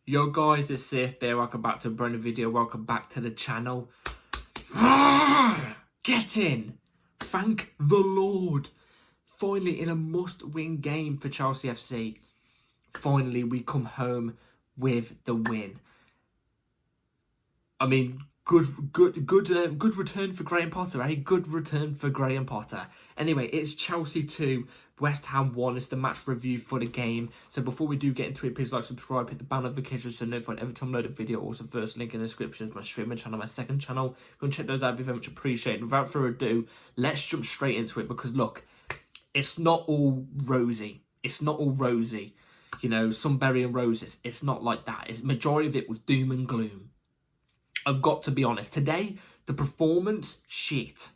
Yo guys, it's Safe there. Welcome back to a brand new video. Welcome back to the channel. Get in! Thank the Lord. Finally, in a must-win game for Chelsea FC, finally we come home with the win. I mean, good return for Graham Potter, eh? Good return for Graham Potter. Anyway, it's Chelsea 2, West Ham 1. It's the match review for the game. So before we do get into it, please like, subscribe, hit the bell notifications to notify every time I load a video. Also, first link in the description is my streaming channel, my second channel. Go and check those out, it'd be very much appreciated. Without further ado, let's jump straight into it because look, it's not all rosy. It's not all rosy. You know, some berry and roses. It's not like that. Majority of it was doom and gloom. I've got to be honest. Today, the performance, shit.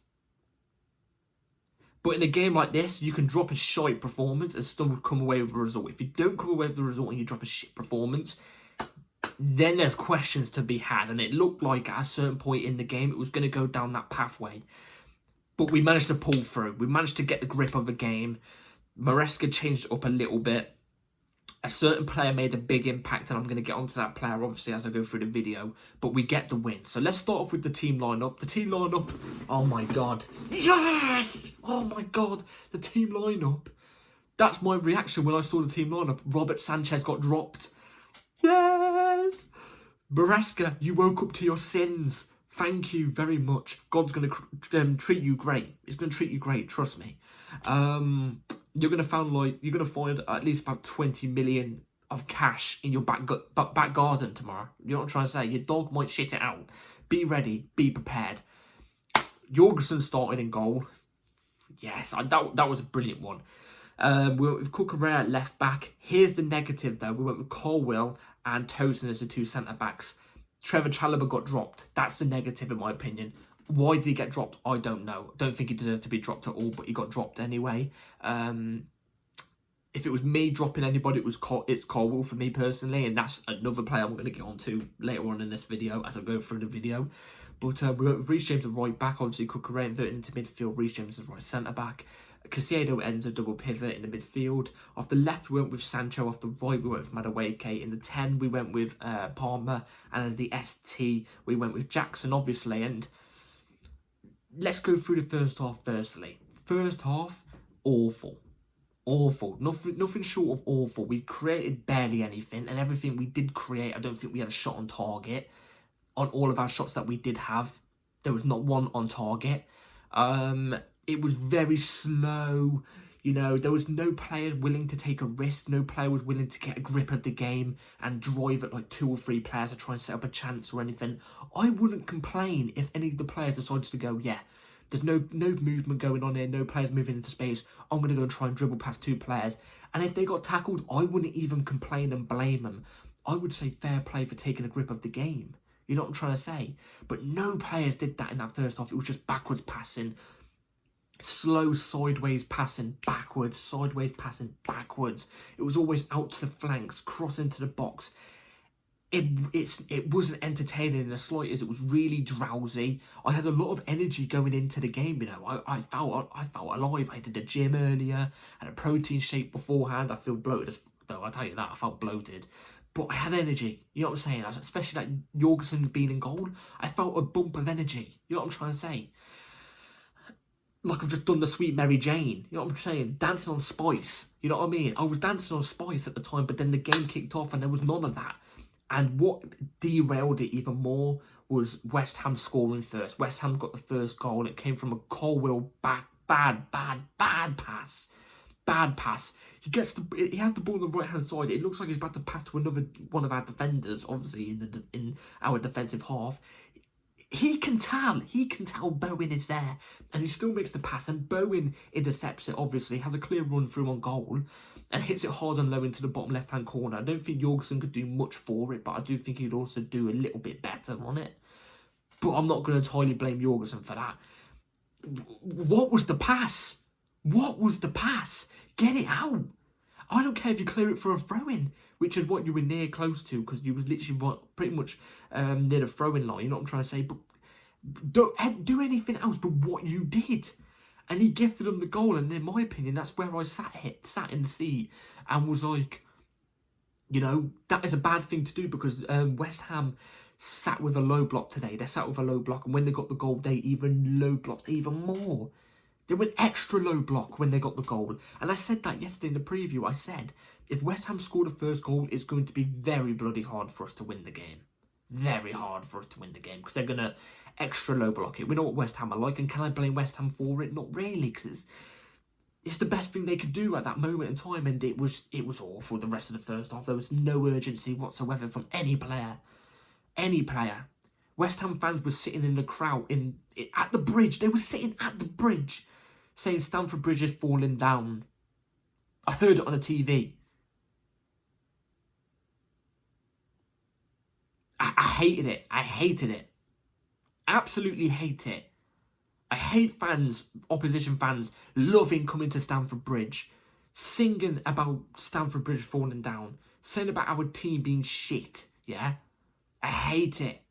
But in a game like this, you can drop a shite performance and still come away with a result. If you don't come away with the result and you drop a shit performance, then there's questions to be had. And it looked like at a certain point in the game, it was going to go down that pathway. But we managed to pull through. We managed to get the grip of the game. Maresca changed it up a little bit. A certain player made a big impact, and I'm going to get onto that player, obviously, as I go through the video. But we get the win. So let's start off with the team lineup. The team lineup, oh my God. Yes! Oh my God, the team lineup. That's my reaction when I saw the team lineup. Robert Sanchez got dropped. Yes! Maresca, you woke up to your sins. Thank you very much. God's going to treat you great. He's going to treat you great, trust me. You're gonna find at least about 20 million of cash in your back garden tomorrow. You know what I'm trying to say? Your dog might shit it out. Be ready. Be prepared. Jorgensen started in goal. Yes, that was a brilliant one. We went with Cucurella at left back. Here's the negative though. We went with Colwill and Tosin as the two centre backs. Trevor Chalobah got dropped. That's the negative in my opinion. Why did he get dropped? I don't know. Don't think he deserved to be dropped at all, but he got dropped anyway. If it was me dropping anybody, it's Colwill for me personally, and that's another player I'm going to get onto later on in this video as I go through the video. But we went with Reece James at right back, obviously Cucurella inverted into midfield, Reece James as right centre back. Caicedo ends a double pivot in the midfield. Off the left, we went with Sancho. Off the right, we went with Madueke. In the 10, we went with Palmer. And as the ST, we went with Jackson, obviously. And let's go through the first half firstly. First half, awful. Awful. Nothing short of awful. We created barely anything. And everything we did create, I don't think we had a shot on target. On all of our shots that we did have, there was not one on target. It was very slow. You know, there was no players willing to take a risk. No player was willing to get a grip of the game and drive at like 2 or 3 players to try and set up a chance or anything. I wouldn't complain if any of the players decided to go, yeah, there's no movement going on here, no players moving into space. I'm going to go and try and dribble past 2 players. And if they got tackled, I wouldn't even complain and blame them. I would say fair play for taking a grip of the game. You know what I'm trying to say? But no players did that in that first half. It was just backwards passing. Slow sideways passing backwards, sideways passing backwards. It was always out to the flanks, cross into the box. It wasn't entertaining in the slightest. It was really drowsy. I had a lot of energy going into the game. You know, I felt alive. I did the gym earlier, had a protein shake beforehand. I feel bloated though. I tell you that, I felt bloated. But I had energy. You know what I'm saying? Especially like Jorgensen being in goal. I felt a bump of energy. You know what I'm trying to say? Like I've just done the Sweet Mary Jane. You know what I'm saying? Dancing on spice. You know what I mean? I was dancing on spice at the time, but then the game kicked off and there was none of that. And what derailed it even more was West Ham scoring first. West Ham got the first goal. It came from a Colwill bad pass. Bad pass. He has the ball on the right hand side. It looks like he's about to pass to another one of our defenders, obviously in our defensive half. He can tell Bowen is there, and he still makes the pass, and Bowen intercepts it, obviously, has a clear run through on goal, and hits it hard and low into the bottom left-hand corner. I don't think Jorgensen could do much for it, but I do think he'd also do a little bit better on it. But I'm not going to entirely blame Jorgensen for that. What was the pass? What was the pass? Get it out. I don't care if you clear it for a throw-in, which is what you were near close to, because you were literally pretty much near the throw-in line. You know what I'm trying to say? But don't do anything else but what you did. And he gifted them the goal, and in my opinion, that's where I sat in the seat and was like, You know, that is a bad thing to do because West Ham sat with a low block today. They sat with a low block, and when they got the goal, they even low blocked even more. They went extra low block when they got the goal. And I said that yesterday in the preview. I said, if West Ham score the first goal, it's going to be very bloody hard for us to win the game. Very hard for us to win the game because they're going to extra low block it. We know what West Ham are like, and can I blame West Ham for it? Not really, because it's the best thing they could do at that moment in time, and it was awful the rest of the first half. There was no urgency whatsoever from any player. Any player. West Ham fans were sitting in the crowd at the bridge. They were sitting at the bridge saying Stamford Bridge is falling down. I heard it on the TV. I hated it. I hated it. Absolutely hate it. I hate fans, opposition fans, loving coming to Stamford Bridge, singing about Stamford Bridge falling down, saying about our team being shit, yeah? I hate it.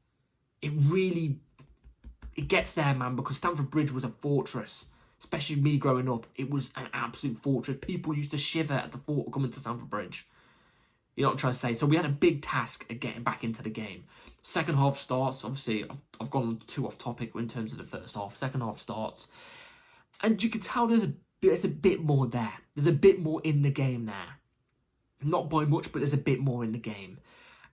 It gets there, man, because Stamford Bridge was a fortress. Especially me growing up, it was an absolute fortress. People used to shiver at the thought of coming to Stamford Bridge. You know what I'm trying to say? So we had a big task of getting back into the game. Second half starts. Obviously, I've gone too off topic in terms of the first half. Second half starts. And you can tell there's a bit more there. There's a bit more in the game there. Not by much, but there's a bit more in the game.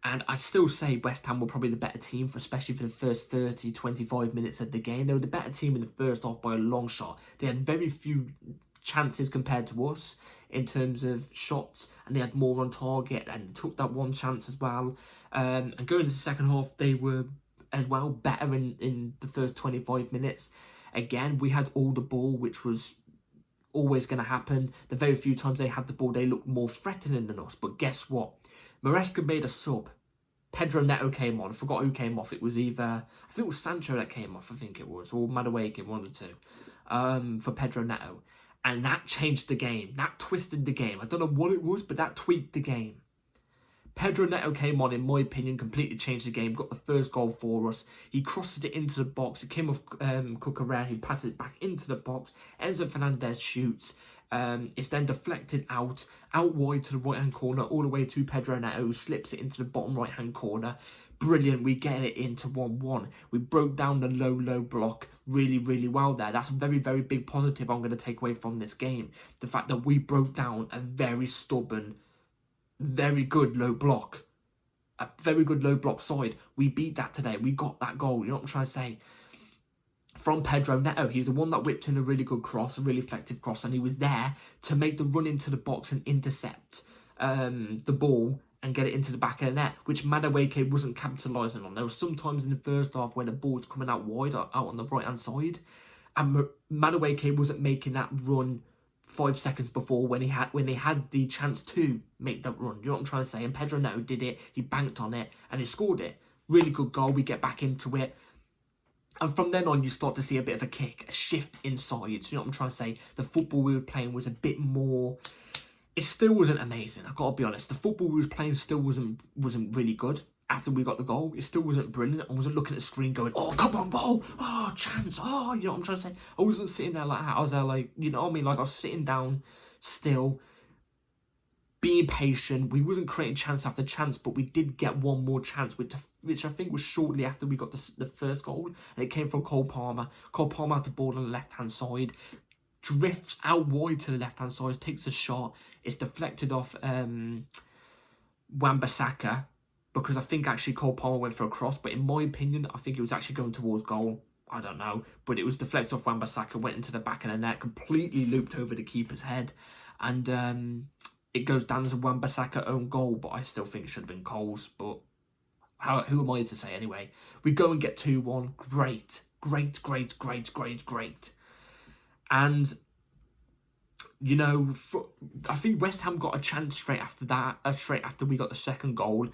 And I still say West Ham were probably the better team, especially for the first 30, 25 minutes of the game. They were the better team in the first half by a long shot. They had very few chances compared to us in terms of shots, and they had more on target and took that one chance as well. And going into the second half, they were as well better in the first 25 minutes. Again, we had all the ball, which was always going to happen. The very few times they had the ball, they looked more threatening than us. But guess what? Maresca made a sub. Pedro Neto came on. I forgot who came off. It was either, I think it was Sancho that came off, I think it was, or Madueke, one of the two, for Pedro Neto. And that changed the game. That twisted the game. I don't know what it was, but that tweaked the game. Pedro Neto came on, in my opinion, completely changed the game. Got the first goal for us. He crosses it into the box. It came off Cucurella. He passes it back into the box. Enzo Fernandez shoots. It's then deflected out wide to the right-hand corner, all the way to Pedro Neto, who slips it into the bottom right-hand corner. Brilliant. We get it into 1-1. We broke down the low block really, really well there. That's a very, very big positive I'm going to take away from this game. The fact that we broke down a very stubborn, very good low block. A very good low block side. We beat that today. We got that goal. You know what I'm trying to say? From Pedro Neto. He's the one that whipped in a really good cross, a really effective cross, and he was there to make the run into the box and intercept the ball and get it into the back of the net, which Madueke wasn't capitalising on. There was some times in the first half where the ball was coming out wide, out on the right-hand side, and Madueke wasn't making that run 5 seconds before when he had the chance to make that run. You know what I'm trying to say? And Pedro Neto did it. He banked on it and he scored it. Really good goal. We get back into it. And from then on, you start to see a bit of a kick, a shift inside. So you know what I'm trying to say? The football we were playing was a bit more. It still wasn't amazing. I've got to be honest. The football we was playing still wasn't really good. After we got the goal, it still wasn't brilliant. I wasn't looking at the screen going, "Oh, come on, goal! Oh, chance! Oh," you know what I'm trying to say? I wasn't sitting there like that. I was there like, you know what I mean? Like I was sitting down, still, being patient. We wasn't creating chance after chance, but we did get one more chance, which I think was shortly after we got the first goal, and it came from Cole Palmer. Cole Palmer has the ball on the left-hand side, drifts out wide to the left-hand side, takes a shot. It's deflected off Wan-Bissaka, because I think actually Cole Palmer went for a cross, but in my opinion, I think it was actually going towards goal. I don't know, but it was deflected off Wan-Bissaka, went into the back of the net, completely looped over the keeper's head, and it goes down as a Wan-Bissaka own goal, but I still think it should have been Cole's, but who am I to say anyway? We go and get 2-1, great. And, you know, I think West Ham got a chance straight after that, straight after we got the second goal,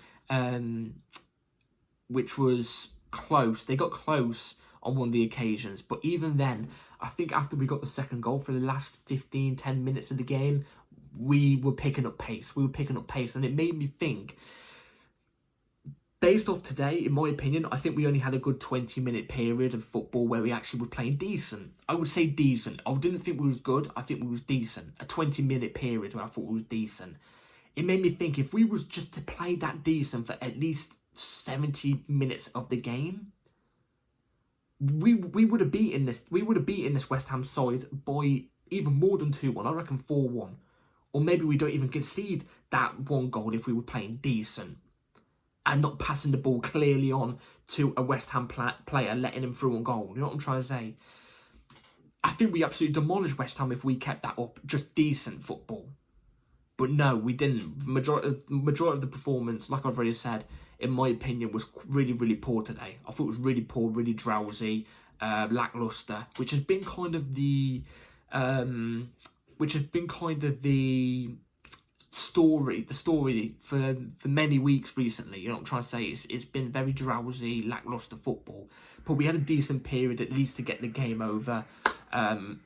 which was close. They got close on one of the occasions, but even then, I think after we got the second goal, for the last 10 minutes of the game, we were picking up pace. And it made me think, based off today, in my opinion, I think we only had a good 20-minute period of football where we actually were playing decent. I would say decent. I didn't think we was good. I think we was decent. A 20-minute period where I thought we was decent. it made me think, if we was just to play that decent for at least 70 minutes of the game, we would have beaten this West Ham side by even more than 2-1. I reckon 4-1. Or maybe we don't even concede that one goal if we were playing decent and not passing the ball clearly on to a West Ham player, letting him through on goal. You know what I'm trying to say? I think we absolutely demolished West Ham if we kept that up, just decent football. But no, we didn't. Majority of the performance, like I've already said, in my opinion, was really, really poor today. I thought it was really poor, really drowsy, lackluster, which has been kind of the story for many weeks recently. You know what I'm trying to say? It's been very drowsy, lackluster football. But we had a decent period at least to get the game over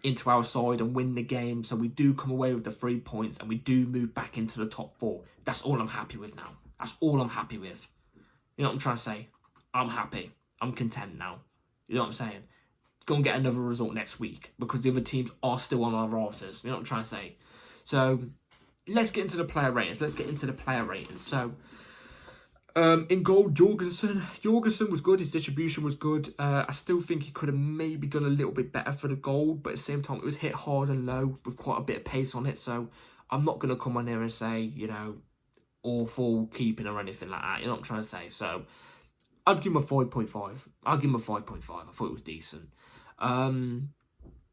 into our side and win the game. So we do come away with the 3 points and we do move back into the top 4. That's all I'm happy with now. That's all I'm happy with. You know what I'm trying to say? I'm happy. I'm content now. You know what I'm saying? Go and get another result next week because the other teams are still on our asses. You know what I'm trying to say? So let's get into the player ratings. So in goal, Jorgensen was good. His distribution was good. I still think he could have maybe done a little bit better for the goal, but at the same time, it was hit hard and low with quite a bit of pace on it. So I'm not going to come on here and say, you know, awful keeping or anything like that. You know what I'm trying to say? So I'd give him a 5.5. I thought it was decent.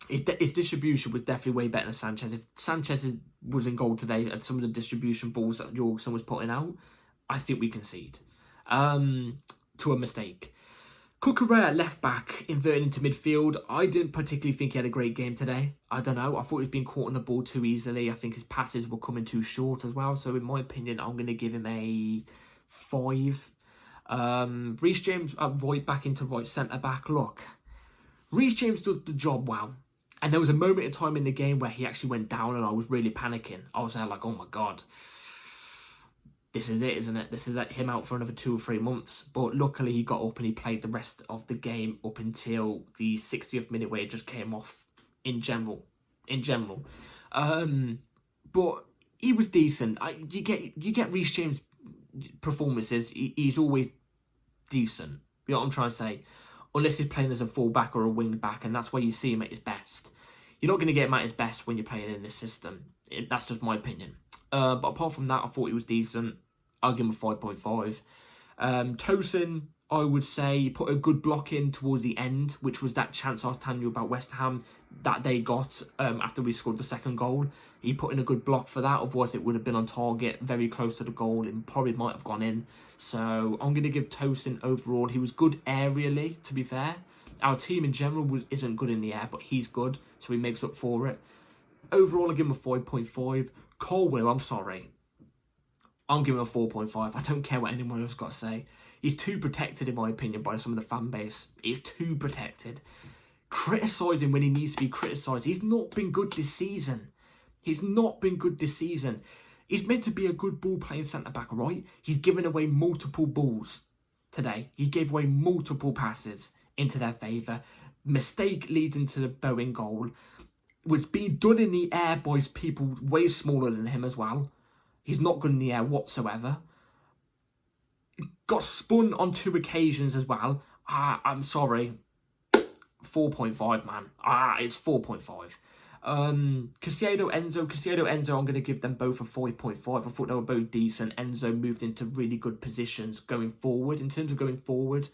His distribution was definitely way better than Sanchez. If Sanchez was in goal today and some of the distribution balls that Jorgensen was putting out, I think we concede to a mistake. Cucurella at left back, inverted into midfield. I didn't particularly think he had a great game today. I don't know. I thought he was being caught on the ball too easily. I think his passes were coming too short as well. So in my opinion, I'm going to give him a 5. Reece James at right back into right centre back. Look, Reece James does the job well. And there was a moment in time in the game where he actually went down and I was really panicking. I was there like, oh my God. This is it, isn't it? This is him out for another 2 or 3 months. But luckily he got up and he played the rest of the game up until the 60th minute where it just came off in general. But he was decent. You get Reece James performances. He's always decent. You know what I'm trying to say? Unless he's playing as a full-back or a wing-back, and that's where you see him at his best. You're not going to get him at his best when you're playing in this system. That's just my opinion. But apart from that, I thought he was decent. I'll give him a 5.5. Tosin, I would say, put a good block in towards the end, which was that chance I was telling you about West Ham that they got after we scored the second goal. He put in a good block for that, otherwise it would have been on target, very close to the goal, and probably might have gone in. So I'm going to give Tosin overall. He was good aerially, to be fair. Our team in general isn't good in the air, but he's good, so he makes up for it. Overall, I give him a 5.5. Colwell, I'm sorry. I'm giving him a 4.5. I don't care what anyone else got to say. He's too protected, in my opinion, by some of the fan base. He's too protected. Criticise him when he needs to be criticised. He's not been good this season. He's meant to be a good ball-playing centre-back, right? He's given away multiple balls today. He gave away multiple passes into their favour. Mistake leading to the Bowen goal. Was being done in the air by people way smaller than him as well. He's not good in the air whatsoever. Got spun on 2 occasions as well. I'm sorry. 4.5, man. It's 4.5. Caicedo, Enzo, I'm going to give them both a 5.5. I thought they were both decent. Enzo moved into really good positions going forward. In terms of going forward,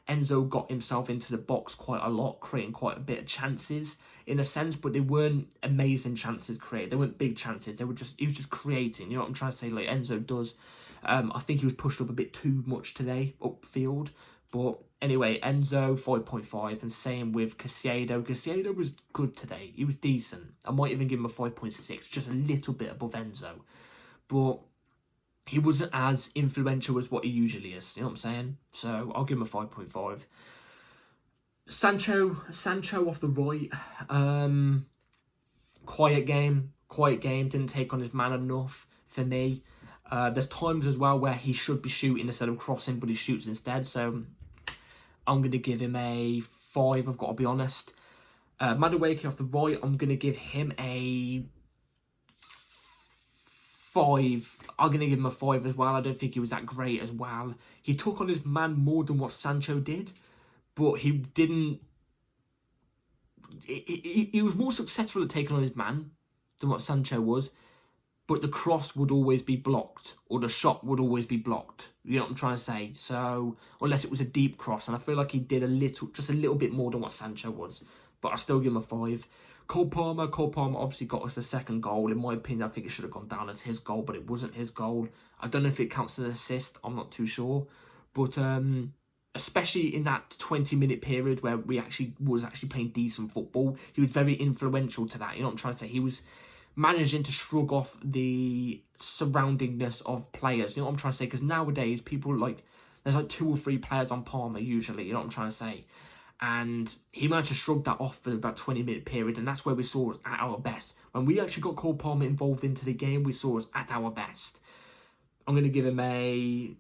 Enzo got himself into the box quite a lot, creating quite a bit of chances in a sense, but they weren't amazing chances created. They weren't big chances. He was just creating. You know what I'm trying to say? Like Enzo does. I think he was pushed up a bit too much today, upfield. But anyway, Enzo, 5.5. And same with Caicedo. Caicedo was good today. He was decent. I might even give him a 5.6, just a little bit above Enzo. But he wasn't as influential as what he usually is. You know what I'm saying? So I'll give him a 5.5. Sancho off the right. Quiet game. Didn't take on his man enough for me. There's times as well where he should be shooting instead of crossing, but he shoots instead. So I'm going to give him a 5, I've got to be honest. Madueke off the right, I'm going to give him a 5. I'm going to give him a 5 as well. I don't think he was that great as well. He took on his man more than what Sancho did, but he didn't... He was more successful at taking on his man than what Sancho was, but the cross would always be blocked, or the shot would always be blocked. You know what I'm trying to say? So, unless it was a deep cross, and I feel like he did just a little bit more than what Sancho was, but I still give him a 5. Cole Palmer obviously got us the second goal. In my opinion, I think it should have gone down as his goal, but it wasn't his goal. I don't know if it counts as an assist. I'm not too sure. But especially in that 20-minute period where we was actually playing decent football, he was very influential to that. You know what I'm trying to say? He was managing to shrug off the surroundingness of players. You know what I'm trying to say? Because nowadays, people there's like 2 or 3 players on Palmer usually. You know what I'm trying to say? And he managed to shrug that off for about 20-minute period, and that's where we saw us at our best. When we actually got Cole Palmer involved into the game, we saw us at our best. I'm going to give him a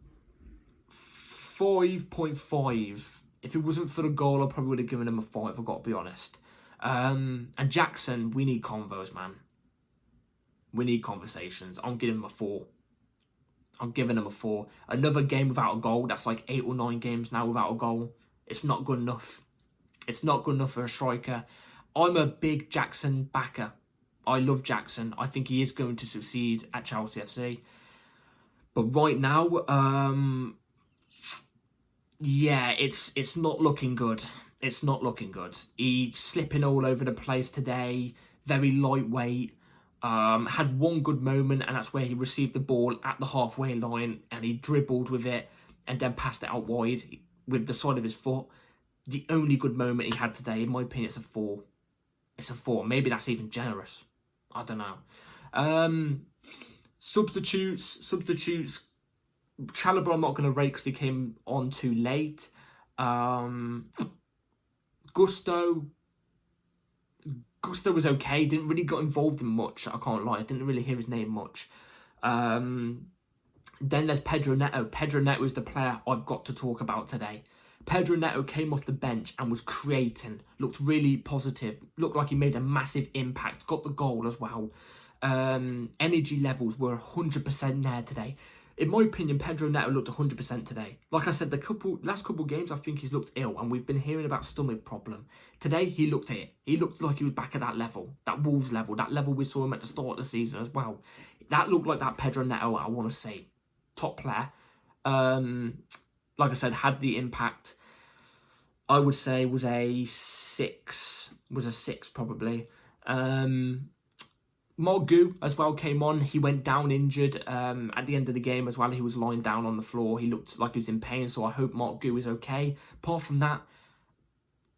5.5. If it wasn't for the goal, I probably would have given him a 5, I've got to be honest. And Jackson, we need convos, man. We need conversations. I'm giving him a 4. I'm giving him a 4. Another game without a goal. That's like 8 or 9 games now without a goal. It's not good enough. It's not good enough for a striker. I'm a big Jackson backer. I love Jackson. I think he is going to succeed at Chelsea FC. But right now, yeah, it's not looking good. It's not looking good. He's slipping all over the place today. Very lightweight. Had one good moment, and that's where he received the ball at the halfway line, and he dribbled with it, and then passed it out wide with the side of his foot. The only good moment he had today, in my opinion, it's a 4. It's a 4. Maybe that's even generous. I don't know. Substitutes. Chalobah I'm not going to rate because he came on too late. Gusto was okay. Didn't really got involved in much. I can't lie. I didn't really hear his name much. Then there's Pedro Neto. Pedro Neto is the player I've got to talk about today. Pedro Neto came off the bench and was creating. Looked really positive. Looked like he made a massive impact. Got the goal as well. Energy levels were 100% there today. In my opinion, Pedro Neto looked 100% today. Like I said, the last couple games, I think he's looked ill, and we've been hearing about stomach problem. Today, he looked it. He looked like he was back at that level, that Wolves level, that level we saw him at the start of the season as well. That looked like that Pedro Neto I want to see. Top player. Like I said, had the impact. I would say was a 6. Was a 6 probably. Margu as well came on. He went down injured at the end of the game as well. He was lying down on the floor. He looked like he was in pain, so I hope Margu is okay. Apart from that,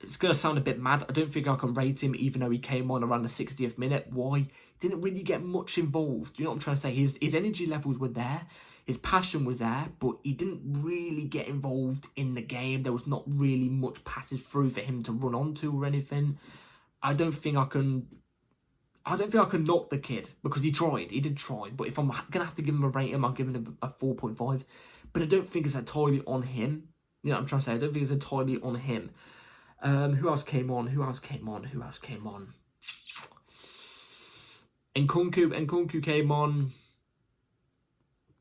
it's going to sound a bit mad. I don't think I can rate him, even though he came on around the 60th minute. Why? He didn't really get much involved. You know what I'm trying to say? His energy levels were there. His passion was there, but he didn't really get involved in the game. There was not really much passes through for him to run onto or anything. I don't think I can knock the kid, because he tried. He did try. But if I'm going to have to give him a rating, I'm giving him a 4.5. But I don't think it's entirely on him. You know what I'm trying to say? I don't think it's entirely on him. Who else came on? Nkunku came on.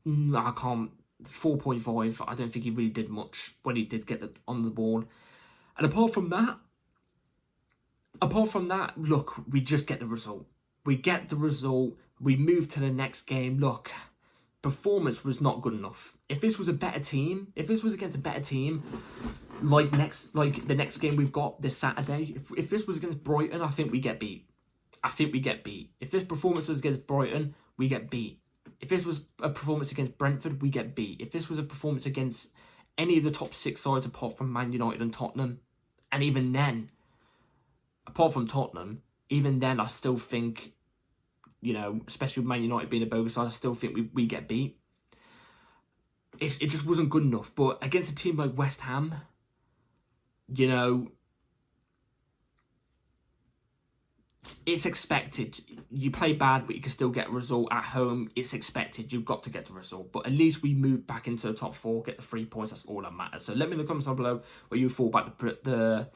I can't. 4.5. I don't think he really did much when he did get on the ball. And apart from that, look, we just get the result. We get the result. We move to the next game. Look, performance was not good enough. If this was a better team, if this was against a better team, like the next game we've got this Saturday, if this was against Brighton, I think we get beat. If this performance was against Brighton, we get beat. If this was a performance against Brentford, we get beat. If this was a performance against any of the top 6 sides apart from Man United and Tottenham, and even then, apart from Tottenham, even then I still think, you know, especially with Man United being a bogus side, I still think we get beat. It just wasn't good enough. But against a team like West Ham, you know, it's expected. You play bad, but you can still get a result at home. It's expected. You've got to get the result. But at least we move back into the top 4, get the 3 points. That's all that matters. So let me in the comments down below what you thought about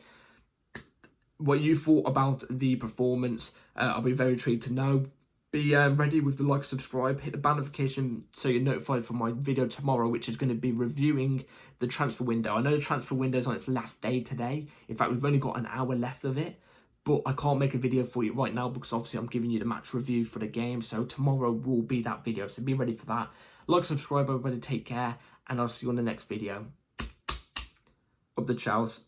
what you thought about the performance. I'll be very intrigued to know. be ready with the like, subscribe, hit the bell notification so you're notified for my video tomorrow, which is going to be reviewing the transfer window. I know the transfer window is on its last day today. In fact, we've only got an hour left of it, but I can't make a video for you right now because obviously I'm giving you the match review for the game. So tomorrow will be that video, so be ready for that. Like, subscribe, everybody, take care, and I'll see you on the next video. Up the chows.